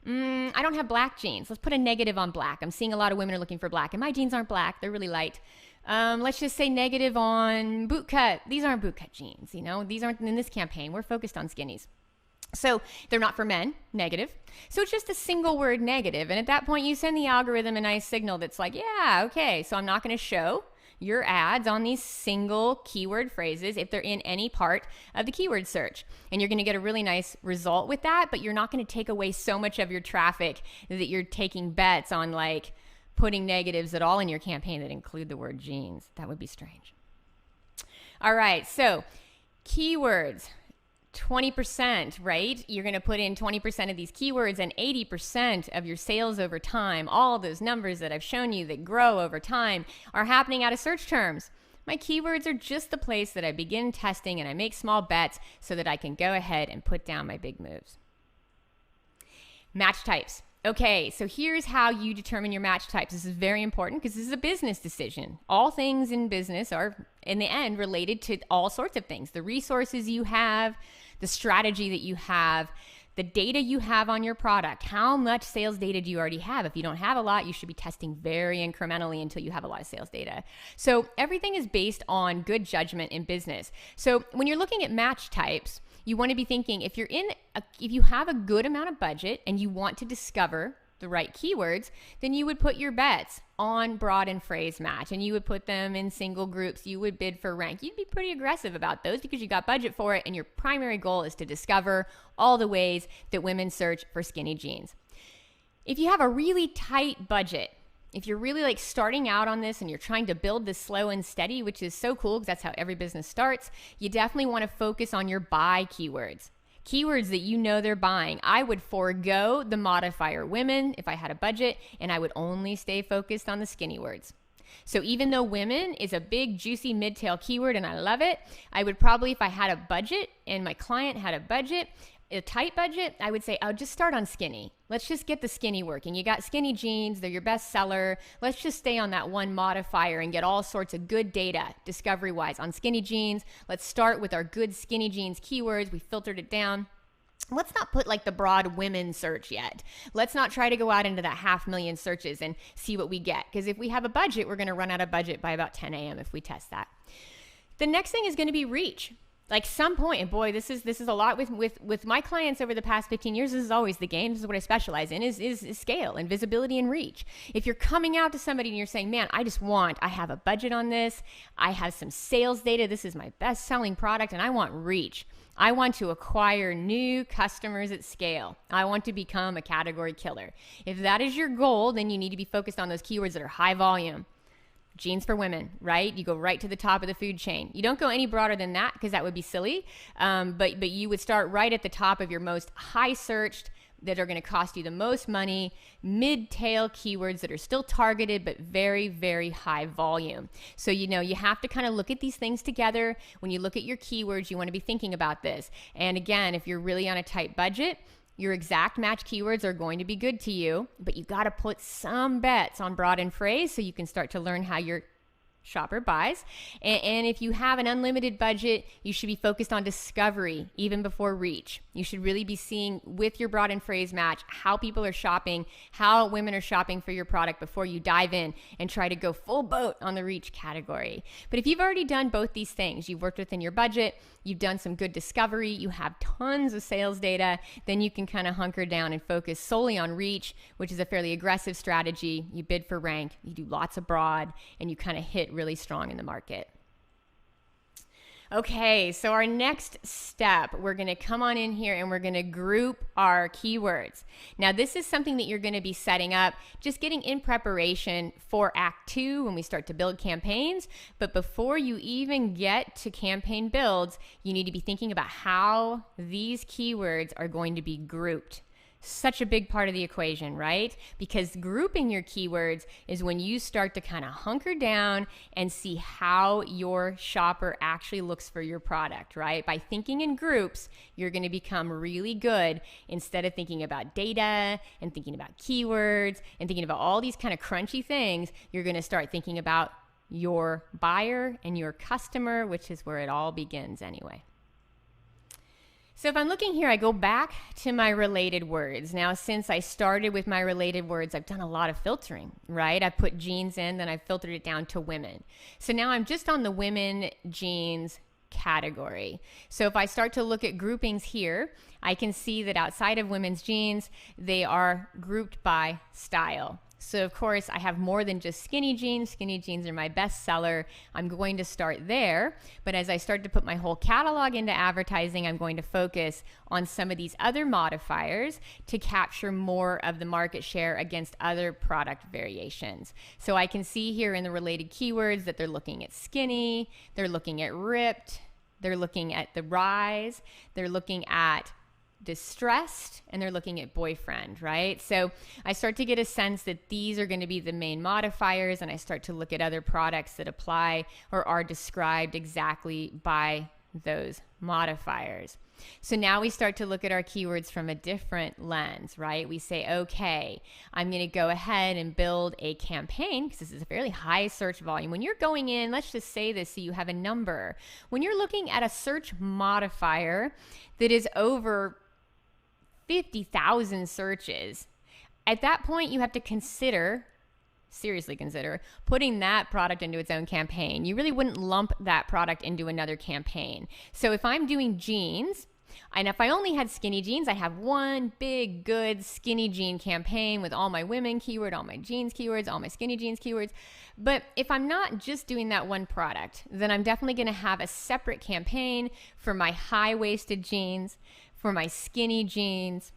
I don't have black jeans. Let's put a negative on black. I'm seeing a lot of women are looking for black, and my jeans aren't black. They're really light. Let's just say negative on boot cut. These aren't boot cut jeans. These aren't in this campaign. We're focused on skinnies. So they're not for men, negative. So it's just a single word negative. And at that point, you send the algorithm a nice signal that's like, yeah, okay, so I'm not going to show your ads on these single keyword phrases if they're in any part of the keyword search. And you're going to get a really nice result with that, but you're not going to take away so much of your traffic that you're taking bets on like putting negatives at all in your campaign that include the word jeans. That would be strange. All right, so keywords. 20%, right? You're going to put in 20% of these keywords and 80% of your sales over time. All those numbers that I've shown you that grow over time are happening out of search terms. My keywords are just the place that I begin testing and I make small bets so that I can go ahead and put down my big moves. Match types. Okay, so here's how you determine your match types. This is very important because this is a business decision. All things in business are, in the end, related to all sorts of things. The resources you have, the strategy that you have, the data you have on your product. How much sales data do you already have? If you don't have a lot, you should be testing very incrementally until you have a lot of sales data. So everything is based on good judgment in business. So when you're looking at match types, you want to be thinking if you have a good amount of budget and you want to discover the right keywords, then you would put your bets on broad and phrase match, and you would put them in single groups. You would bid for rank. You'd be pretty aggressive about those because you got budget for it, and your primary goal is to discover all the ways that women search for skinny jeans. If you have a really tight budget, if you're really like starting out on this and you're trying to build this slow and steady, which is so cool because that's how every business starts, you definitely want to focus on your buy keywords. Keywords that you know they're buying. I would forego the modifier women if I had a budget, and I would only stay focused on the skinny words. So even though women is a big, juicy mid-tail keyword and I love it, I would probably, if I had a budget and my client had a budget, a tight budget, I would say, oh, just start on skinny. Let's just get the skinny working. You got skinny jeans, they're your best seller. Let's just stay on that one modifier and get all sorts of good data discovery-wise on skinny jeans. Let's start with our good skinny jeans keywords. We filtered it down. Let's not put like the broad women search yet. Let's not try to go out into that 500,000 searches and see what we get. Because if we have a budget, we're going to run out of budget by about 10 a.m. if we test that. The next thing is going to be reach. Like some point, and boy, this is a lot with my clients over the past 15 years. This is always the game. This is what I specialize in is scale and visibility and reach. If you're coming out to somebody and you're saying, man, I have a budget on this. I have some sales data. This is my best selling product and I want reach. I want to acquire new customers at scale. I want to become a category killer. If that is your goal, then you need to be focused on those keywords that are high volume. Jeans for women, right? You go right to the top of the food chain. You don't go any broader than that because that would be silly. But you would start right at the top of your most high searched, that are going to cost you the most money, mid-tail keywords that are still targeted but very, very high volume. So, you have to kind of look at these things together. When you look at your keywords, you want to be thinking about this. And again, if you're really on a tight budget, your exact match keywords are going to be good to you, but you got to put some bets on broad and phrase so you can start to learn how your shopper buys. And if you have an unlimited budget, you should be focused on discovery even before reach. You should really be seeing with your broad and phrase match how people are shopping, how women are shopping for your product before you dive in and try to go full boat on the reach category. But if you've already done both these things, you've worked within your budget, you've done some good discovery, you have tons of sales data, then you can kind of hunker down and focus solely on reach, which is a fairly aggressive strategy. You bid for rank, you do lots of broad, and you kind of hit really strong in the market. Okay, so our next step, we're going to come on in here and we're going to group our keywords. Now, this is something that you're going to be setting up, just getting in preparation for Act 2 when we start to build campaigns. But before you even get to campaign builds, you need to be thinking about how these keywords are going to be grouped. Such a big part of the equation, right? Because grouping your keywords is when you start to kind of hunker down and see how your shopper actually looks for your product, right? By thinking in groups, you're going to become really good. Instead of thinking about data and thinking about keywords and thinking about all these kind of crunchy things, you're going to start thinking about your buyer and your customer, which is where it all begins anyway. So if I'm looking here, I go back to my related words. Now, since I started with my related words, I've done a lot of filtering, right? I put jeans in, then I filtered it down to women. So now I'm just on the women jeans category. So if I start to look at groupings here, I can see that outside of women's jeans, they are grouped by style. So of course I have more than just skinny jeans. Skinny jeans are my best seller. I'm going to start there. But as I start to put my whole catalog into advertising, I'm going to focus on some of these other modifiers to capture more of the market share against other product variations. So I can see here in the related keywords that they're looking at skinny, they're looking at ripped, they're looking at the rise, they're looking at distressed, and they're looking at boyfriend, right? So I start to get a sense that these are going to be the main modifiers, and I start to look at other products that apply or are described exactly by those modifiers. So now we start to look at our keywords from a different lens, right? We say, okay, I'm going to go ahead and build a campaign because this is a fairly high search volume. When you're going in, let's just say this so you have a number. When you're looking at a search modifier that is over 50,000 searches, at that point you have to seriously consider putting that product into its own campaign. You really wouldn't lump that product into another campaign. So if I'm doing jeans And if I only had skinny jeans, I have one big, good skinny jean campaign with all my women keyword, all my jeans keywords, all my skinny jeans keywords. But if I'm not just doing that one product, then I'm definitely going to have a separate campaign for my high-waisted jeans, for my skinny jeans,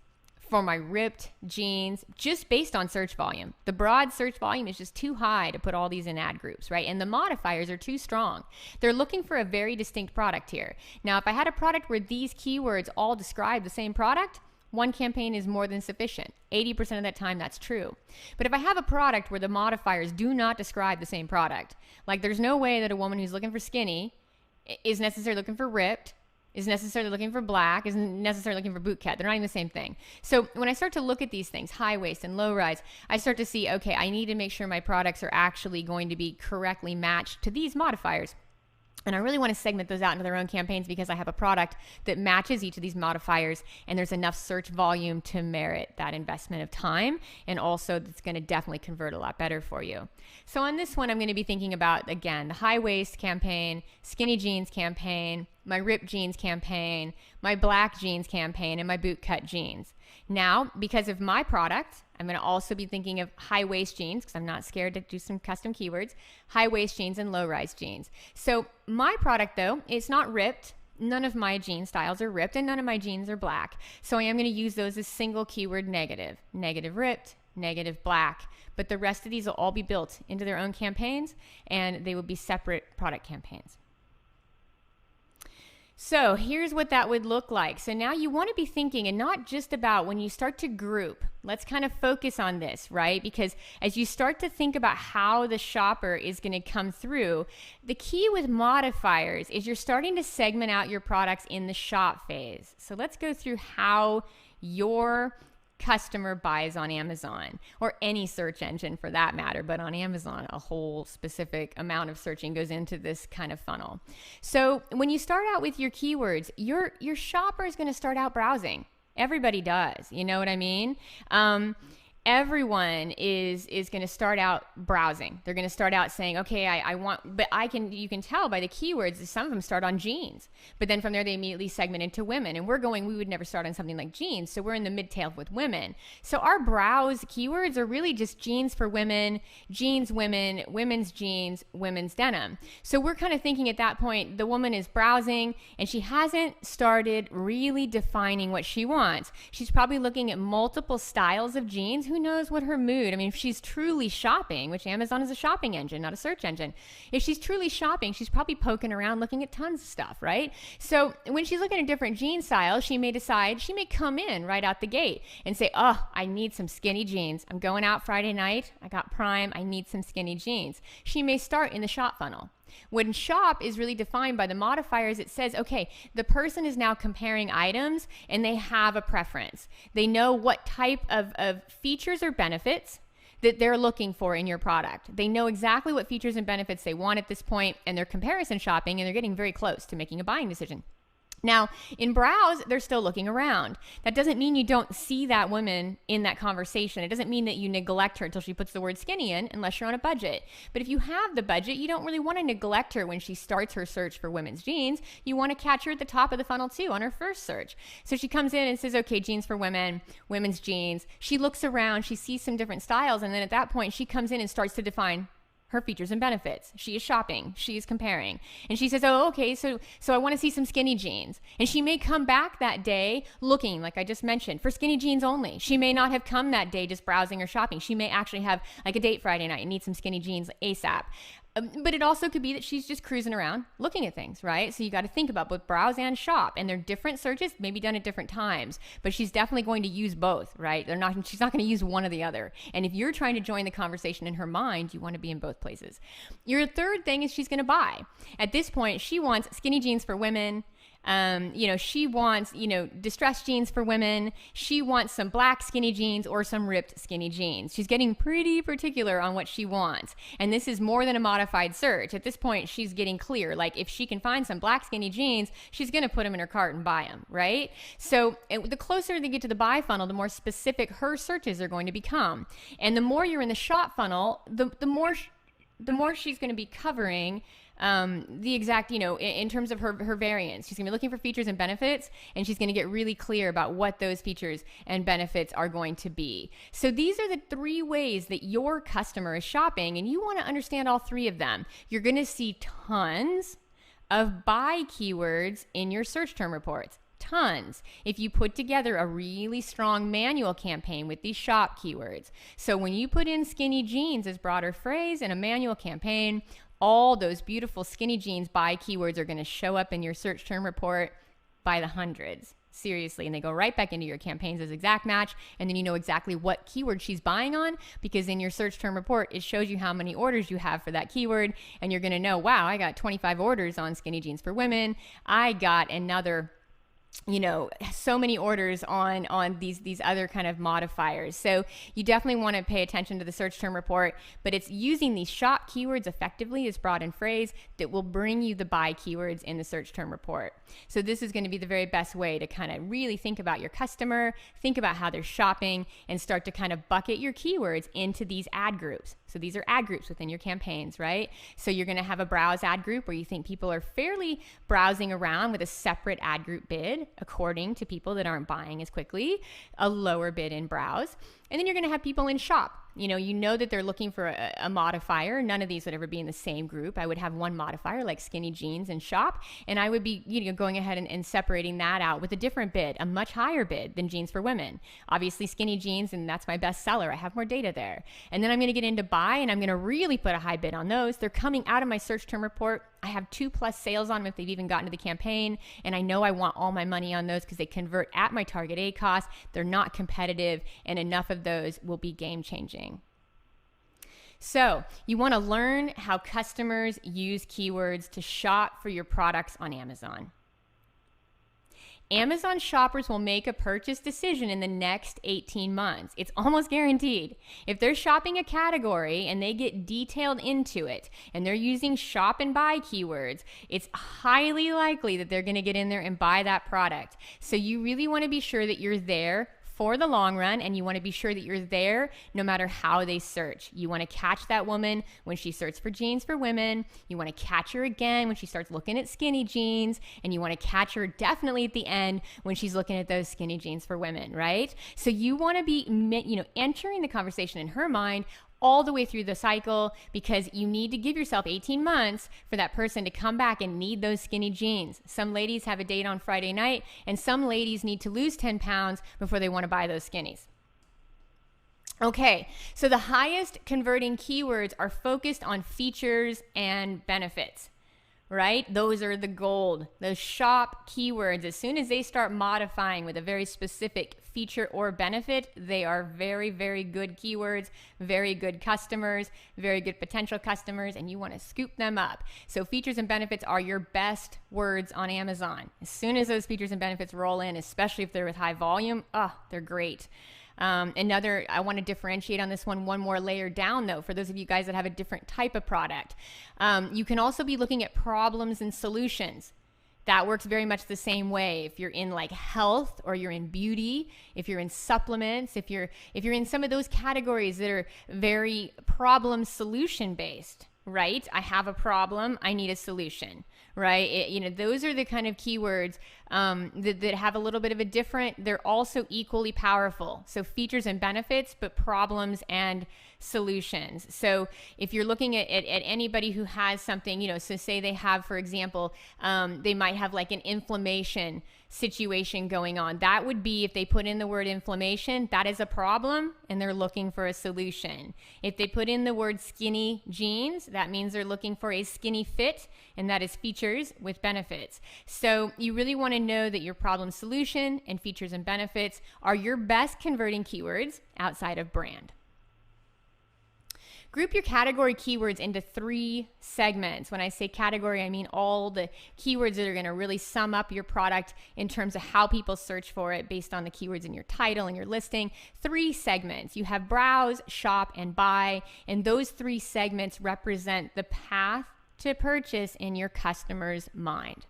for my ripped jeans, just based on search volume. The broad search volume is just too high to put all these in ad groups, right? And the modifiers are too strong. They're looking for a very distinct product here. Now, if I had a product where these keywords all describe the same product, one campaign is more than sufficient. 80% of that time, that's true. But if I have a product where the modifiers do not describe the same product, like there's no way that a woman who's looking for skinny is necessarily looking for ripped, is necessarily looking for black, isn't necessarily looking for boot cut. They're not even the same thing. So when I start to look at these things, high waist and low rise, I start to see, okay, I need to make sure my products are actually going to be correctly matched to these modifiers. And I really want to segment those out into their own campaigns because I have a product that matches each of these modifiers, and there's enough search volume to merit that investment of time, and also that's going to definitely convert a lot better for you. So on this one, I'm going to be thinking about, again, the high waist campaign, skinny jeans campaign, my ripped jeans campaign, my black jeans campaign, and my boot cut jeans. Now, because of my product, I'm going to also be thinking of high waist jeans because I'm not scared to do some custom keywords, high waist jeans and low rise jeans. So my product though, it's not ripped. None of my jean styles are ripped and none of my jeans are black. So I am going to use those as single keyword negative, negative ripped, negative black. But the rest of these will all be built into their own campaigns and they will be separate product campaigns. So here's what that would look like. So now you want to be thinking, and not just about when you start to group, let's kind of focus on this, right? Because as you start to think about how the shopper is going to come through, the key with modifiers is you're starting to segment out your products in the shop phase. So let's go through how your customer buys on Amazon, or any search engine for that matter, but on Amazon, a whole specific amount of searching goes into this kind of funnel. So when you start out with your keywords, your shopper is going to start out browsing. Everybody does, you know what I mean? Everyone is going to start out browsing. They're going to start out saying, okay, I want, but you can tell by the keywords, some of them start on jeans, but then from there they immediately segment into women. And we would never start on something like jeans. So we're in the mid-tail with women. So our browse keywords are really just jeans for women, jeans women, women's jeans, women's denim. So we're kind of thinking at that point, the woman is browsing and she hasn't started really defining what she wants. She's probably looking at multiple styles of jeans. Who knows what her mood? I mean, if she's truly shopping, which Amazon is a shopping engine, not a search engine. If she's truly shopping, she's probably poking around looking at tons of stuff, right? So when she's looking at different jean styles, she may come in right out the gate and say, oh, I need some skinny jeans. I'm going out Friday night. I got Prime. I need some skinny jeans. She may start in the shop funnel. When shop is really defined by the modifiers, it says, okay, the person is now comparing items and they have a preference. They know what type of features or benefits that they're looking for in your product. They know exactly what features and benefits they want at this point, and they're comparison shopping, and they're getting very close to making a buying decision. Now, in browse, they're still looking around. That doesn't mean you don't see that woman in that conversation. It doesn't mean that you neglect her until she puts the word skinny in, unless you're on a budget. But if you have the budget, you don't really want to neglect her when she starts her search for women's jeans. You want to catch her at the top of the funnel too on her first search. So she comes in and says, okay, jeans for women, women's jeans. She looks around, she sees some different styles, and then at that point, she comes in and starts to define her features and benefits. She is shopping. She is comparing. And she says, oh, okay, so I want to see some skinny jeans. And she may come back that day looking, like I just mentioned, for skinny jeans only. She may not have come that day just browsing or shopping. She may actually have like a date Friday night and need some skinny jeans ASAP. But it also could be that she's just cruising around looking at things, right? So you got to think about both browse and shop, and they're different searches, maybe done at different times, but she's definitely going to use both, right? She's not going to use one or the other. And if you're trying to join the conversation in her mind, you want to be in both places. Your third thing is she's going to buy. At this point, she wants skinny jeans for women. She wants, distressed jeans for women. She wants some black skinny jeans or some ripped skinny jeans. She's getting pretty particular on what she wants. And this is more than a modified search. At this point, she's getting clear. Like if she can find some black skinny jeans, she's going to put them in her cart and buy them, right? So the closer they get to the buy funnel, the more specific her searches are going to become. And the more you're in the shop funnel, the more she's going to be covering the exact, in terms of her variance. She's going to be looking for features and benefits, and she's going to get really clear about what those features and benefits are going to be. So these are the 3 ways that your customer is shopping, and you want to understand all 3 of them. You're going to see tons of buy keywords in your search term reports. Tons. If you put together a really strong manual campaign with these shop keywords. So when you put in skinny jeans as broader phrase in a manual campaign, all those beautiful skinny jeans buy keywords are going to show up in your search term report by the hundreds. Seriously, and they go right back into your campaigns as exact match, and then you know exactly what keyword she's buying on, because in your search term report it shows you how many orders you have for that keyword, and you're going to know, wow, I got 25 orders on skinny jeans for women. I got another so many orders on these other kind of modifiers. So you definitely want to pay attention to the search term report, but it's using these shop keywords effectively as broad in phrase that will bring you the buy keywords in the search term report. So this is going to be the very best way to kind of really think about your customer, think about how they're shopping, and start to kind of bucket your keywords into these ad groups. So these are ad groups within your campaigns, right? So you're going to have a browse ad group where you think people are fairly browsing around with a separate ad group bid according to people that aren't buying as quickly, a lower bid in browse. And then you're going to have people in shop. You know that they're looking for a modifier. None of these would ever be in the same group. I would have one modifier like skinny jeans and shop, and I would be going ahead and separating that out with a different bid, a much higher bid than jeans for women. Obviously skinny jeans, and that's my best seller. I have more data there. And then I'm going to get into buy, and I'm going to really put a high bid on those. They're coming out of my search term report. I have 2+ sales on them if they've even gotten to the campaign, and I know I want all my money on those because they convert at my target A cost. They're not competitive, and enough of those will be game changing. So you want to learn how customers use keywords to shop for your products on Amazon. Amazon shoppers will make a purchase decision in the next 18 months. It's almost guaranteed. If they're shopping a category and they get detailed into it and they're using shop and buy keywords, it's highly likely that they're going to get in there and buy that product. So you really want to be sure that you're there for the long run, and you want to be sure that you're there no matter how they search. You want to catch that woman when she searches for jeans for women. You want to catch her again when she starts looking at skinny jeans, and you want to catch her definitely at the end when she's looking at those skinny jeans for women, right? So you want to be, entering the conversation in her mind all the way through the cycle, because you need to give yourself 18 months for that person to come back and need those skinny jeans. Some ladies have a date on Friday night, and some ladies need to lose 10 pounds before they want to buy those skinnies. Okay, so the highest converting keywords are focused on features and benefits, right? Those are the gold. Those shop keywords, as soon as they start modifying with a very specific feature or benefit, they are very, very good keywords, very good customers, very good potential customers, and you want to scoop them up. So features and benefits are your best words on Amazon. As soon as those features and benefits roll in, especially if they're with high volume, they're great. I want to differentiate on this one more layer down, though, for those of you guys that have a different type of product. You can also be looking at problems and solutions. That works very much the same way. If you're in like health, or you're in beauty, if you're in supplements, if you're in some of those categories that are very problem solution based, right? I have a problem, I need a solution, right? Those are the kind of keywords that have a little bit of a different, they're also equally powerful. So features and benefits, but problems and solutions. So if you're looking at anybody who has something, so say they have, for example, they might have like an inflammation situation going on. That would be, if they put in the word inflammation, that is a problem and they're looking for a solution. If they put in the word skinny jeans, that means they're looking for a skinny fit, and that is features with benefits. So you really want to know that your problem solution and features and benefits are your best converting keywords outside of brand. Group your category keywords into 3 segments. When I say category, I mean all the keywords that are going to really sum up your product in terms of how people search for it based on the keywords in your title and your listing. 3 segments. You have browse, shop, and buy, and those 3 segments represent the path to purchase in your customer's mind.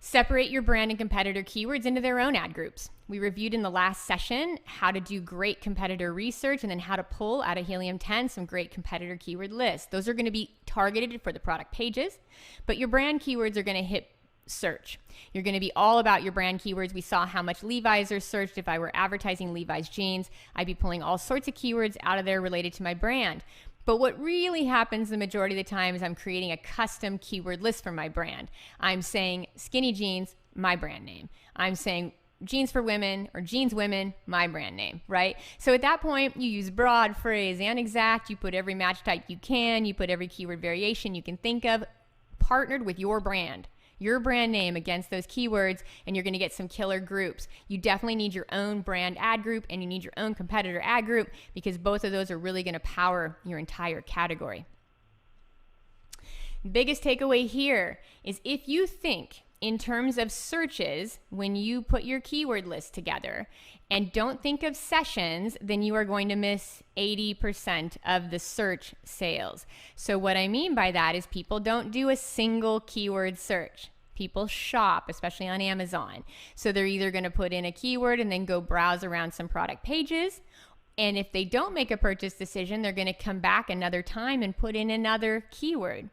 Separate your brand and competitor keywords into their own ad groups. We reviewed in the last session how to do great competitor research and then how to pull out of Helium 10 some great competitor keyword lists. Those are going to be targeted for the product pages, but your brand keywords are going to hit search. You're going to be all about your brand keywords. We saw how much Levi's are searched. If I were advertising Levi's jeans, I'd be pulling all sorts of keywords out of there related to my brand. But what really happens the majority of the time is I'm creating a custom keyword list for my brand. I'm saying skinny jeans, my brand name. I'm saying jeans for women or jeans women, my brand name, right? So at that point, you use broad, phrase, and exact. You put every match type you can. You put every keyword variation you can think of, partnered with your brand name against those keywords, and you're going to get some killer groups. You definitely need your own brand ad group and you need your own competitor ad group because both of those are really going to power your entire category. Biggest takeaway here is if you think in terms of searches when you put your keyword list together and don't think of sessions, then you are going to miss 80% of the search sales. So what I mean by that is people don't do a single keyword search. People shop, especially on Amazon. So they're either going to put in a keyword and then go browse around some product pages. And if they don't make a purchase decision, they're going to come back another time and put in another keyword.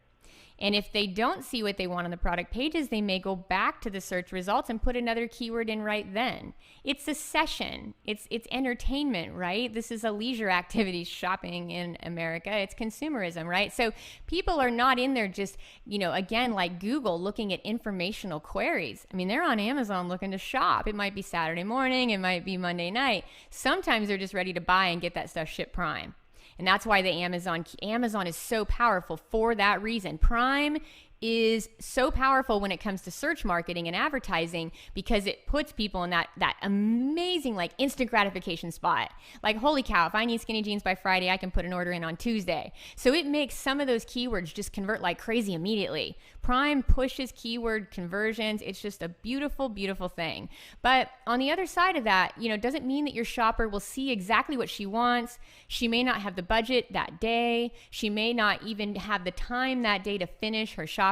And if they don't see what they want on the product pages, they may go back to the search results and put another keyword in right then. It's a session. It's entertainment, right? This is a leisure activity, shopping in America. It's consumerism, right? So people are not in there just, again, like Google, looking at informational queries. I mean, they're on Amazon looking to shop. It might be Saturday morning. It might be Monday night. Sometimes they're just ready to buy and get that stuff shipped Prime. And that's why the Amazon is so powerful for that reason. Prime is so powerful when it comes to search marketing and advertising because it puts people in that amazing like instant gratification spot. Like, holy cow, if I need skinny jeans by Friday, I can put an order in on Tuesday. So it makes some of those keywords just convert like crazy immediately. Prime pushes keyword conversions. It's just a beautiful, beautiful thing. But on the other side of that, doesn't mean that your shopper will see exactly what she wants. She may not have the budget that day. She may not even have the time that day to finish her shopping.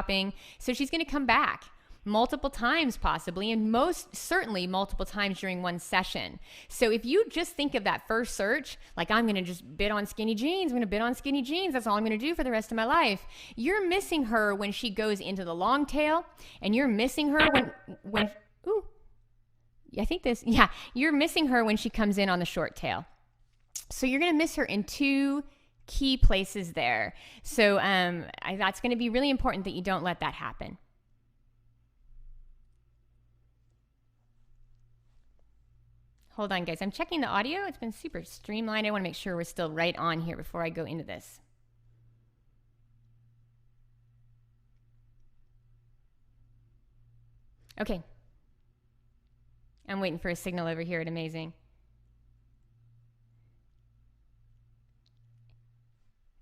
So she's going to come back multiple times possibly, and most certainly multiple times during one session. So if you just think of that first search, like I'm going to just bid on skinny jeans, I'm going to bid on skinny jeans, that's all I'm going to do for the rest of my life. You're missing her when she goes into the long tail, and you're missing her when you're missing her when she comes in on the short tail. So you're going to miss her in two key places there. So that's going to be really important that you don't let that happen. Hold on, guys. I'm checking the audio. It's been super streamlined. I want to make sure we're still right on here before I go into this. Okay. I'm waiting for a signal over here at Amazing.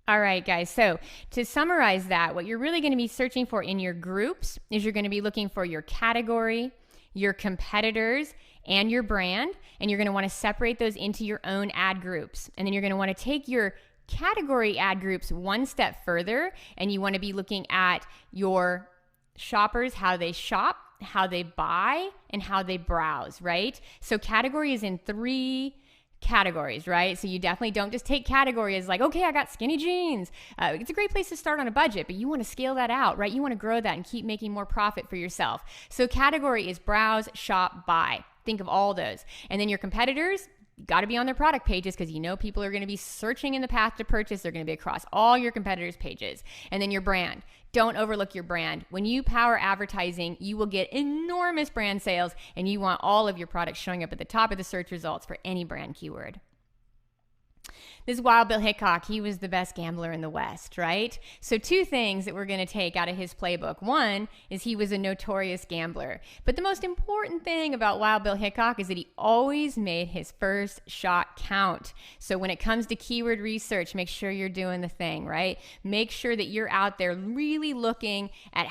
All right, guys. So to summarize that, what you're really going to be searching for in your groups is you're going to be looking for your category, your competitors, and your brand, and you're going to want to separate those into your own ad groups. And then you're going to want to take your category ad groups one step further, and you want to be looking at your shoppers, how they shop, how they buy, and how they browse, right? So category is in 3 categories, right? So you definitely don't just take category as like, okay, I got skinny jeans. It's a great place to start on a budget, but you want to scale that out, right? You want to grow that and keep making more profit for yourself. So category is browse, shop, buy. Think of all those. And then your competitors, got to be on their product pages because people are going to be searching in the path to purchase. They're going to be across all your competitors' pages. And then your brand. Don't overlook your brand. When you power advertising, you will get enormous brand sales, and you want all of your products showing up at the top of the search results for any brand keyword. This is Wild Bill Hickok. He was the best gambler in the West, right? So 2 things that we're going to take out of his playbook. One is he was a notorious gambler. But the most important thing about Wild Bill Hickok is that he always made his first shot count. So when it comes to keyword research, make sure you're doing the thing, right? Make sure that you're out there really looking at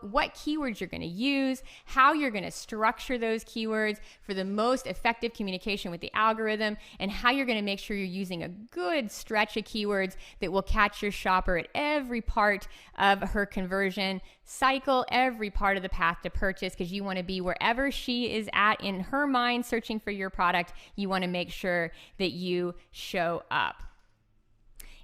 what keywords you're going to use, how you're going to structure those keywords for the most effective communication with the algorithm, and how you're going to make sure you're using a good stretch of keywords that will catch your shopper at every part of her conversion cycle, every part of the path to purchase, because you want to be wherever she is at in her mind searching for your product. You want to make sure that you show up.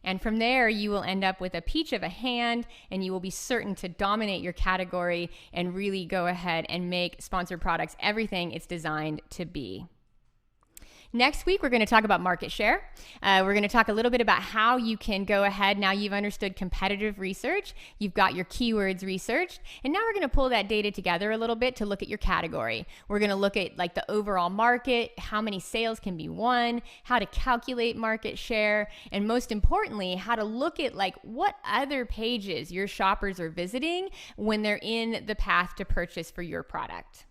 And from there, you will end up with a peach of a hand, and you will be certain to dominate your category and really go ahead and make sponsored products everything it's designed to be. Next week, we're going to talk about market share. We're going to talk a little bit about how you can go ahead. Now you've understood competitive research. You've got your keywords researched. And now we're going to pull that data together a little bit to look at your category. We're going to look at like the overall market, how many sales can be won, how to calculate market share, and most importantly, how to look at like what other pages your shoppers are visiting when they're in the path to purchase for your product.